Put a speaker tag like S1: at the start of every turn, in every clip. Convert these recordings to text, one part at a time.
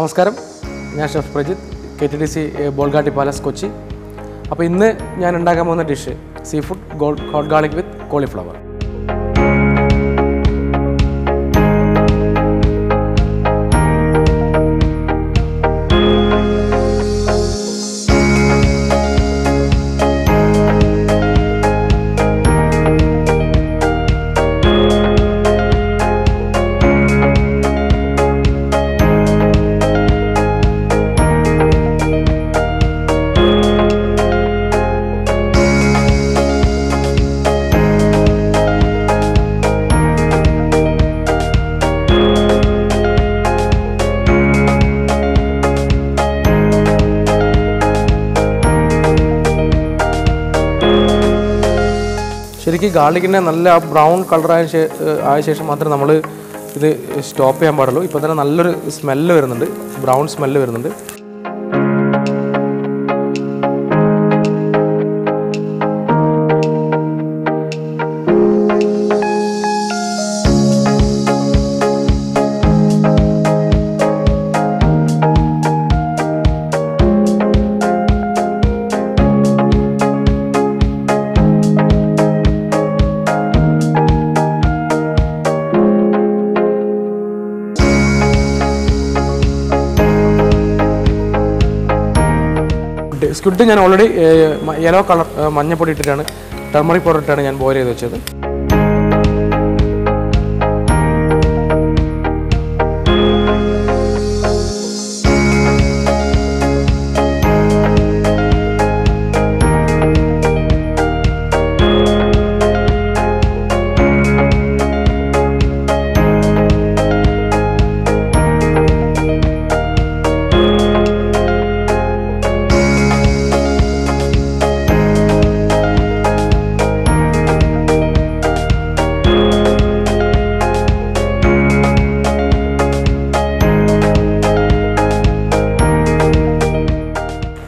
S1: നമസ്കാരം, ഞാൻ chef Prajith, KTDC Bolgatty palace Kochi. അപ്പോൾ ഇന്ന് ഞാൻ ഉണ്ടാക്കാൻ പോകുന്ന dish sea food hot garlic with cauliflower. ശരിക്കും ഗാർലിക്കിൻ്റെ നല്ല ബ്രൗൺ കളറായ ശേഷം മാത്രമേ നമ്മൾ ഇത് സ്റ്റോപ്പ് ചെയ്യാൻ പാടുള്ളൂ. ഇപ്പോൾ തന്നെ നല്ലൊരു സ്മെല്ല് വരുന്നുണ്ട്, ബ്രൗൺ സ്മെല്ല് വരുന്നുണ്ട്. സ്ക്വിഡ് ഞാൻ ഓൾറെഡി യെല്ലോ കളർ മഞ്ഞപ്പൊടി ഇട്ടിട്ടാണ്, ടർമറിക് പൗഡർ ഇട്ടാണ് ഞാൻ ബോയിൽ ചെയ്ത് വെച്ചത്.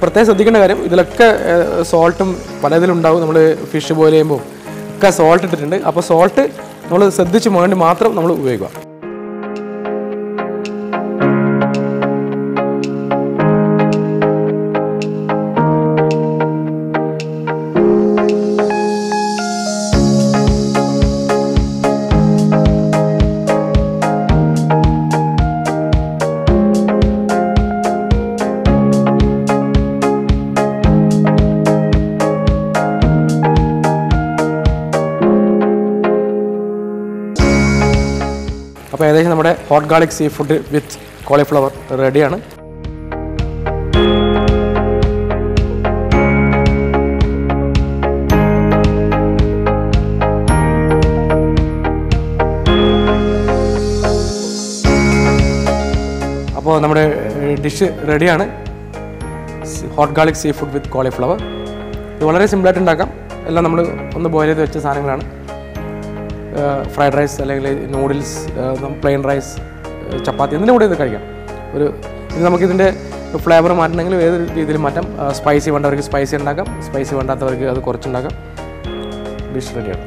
S1: പ്രത്യേകം ശ്രദ്ധിക്കേണ്ട കാര്യം, ഇതിലൊക്കെ സോൾട്ടും പലതിലുണ്ടാവും. നമ്മൾ ഫിഷ് ബോയിൽ ചെയ്യുമ്പോൾ ഒക്കെ സോൾട്ട് ഇട്ടിട്ടുണ്ട്. അപ്പോൾ സോൾട്ട് നമ്മൾ ശ്രദ്ധിച്ച് വേണ്ടി മാത്രം നമ്മൾ ഉപയോഗിക്കുക. അപ്പോൾ ഏകദേശം നമ്മുടെ ഹോട്ട് ഗാർലിക് സീ ഫുഡ് വിത്ത് കോളിഫ്ലവർ റെഡിയാണ്. അപ്പോൾ നമ്മുടെ ഡിഷ് റെഡിയാണ്, ഹോട്ട് ഗാർലിക് സീ ഫുഡ് വിത്ത് കോളിഫ്ലവർ. ഇത് വളരെ സിമ്പിളായിട്ട് ഉണ്ടാക്കാം. എല്ലാം നമ്മൾ ഒന്ന് ബോയിൽ ചെയ്ത് വെച്ച സാധനങ്ങളാണ്. ഫ്രൈഡ് റൈസ് അല്ലെങ്കിൽ നൂഡിൽസ്, പ്ലെയിൻ റൈസ്, ചപ്പാത്തി എന്തിൻ്റെ കൂടെ ഇത് കഴിക്കാം. ഇത് നമുക്കിതിൻ്റെ ഫ്ലേവർ മാറ്റണമെങ്കിൽ ഏത് രീതിയിൽ മാറ്റാം. സ്പൈസി വേണ്ടവർക്ക് സ്പൈസി ഉണ്ടാക്കാം, സ്പൈസി വേണ്ടാത്തവർക്ക് അത് കുറച്ചുണ്ടാക്കാം. ഡിഷ് റെഡിയാണ്.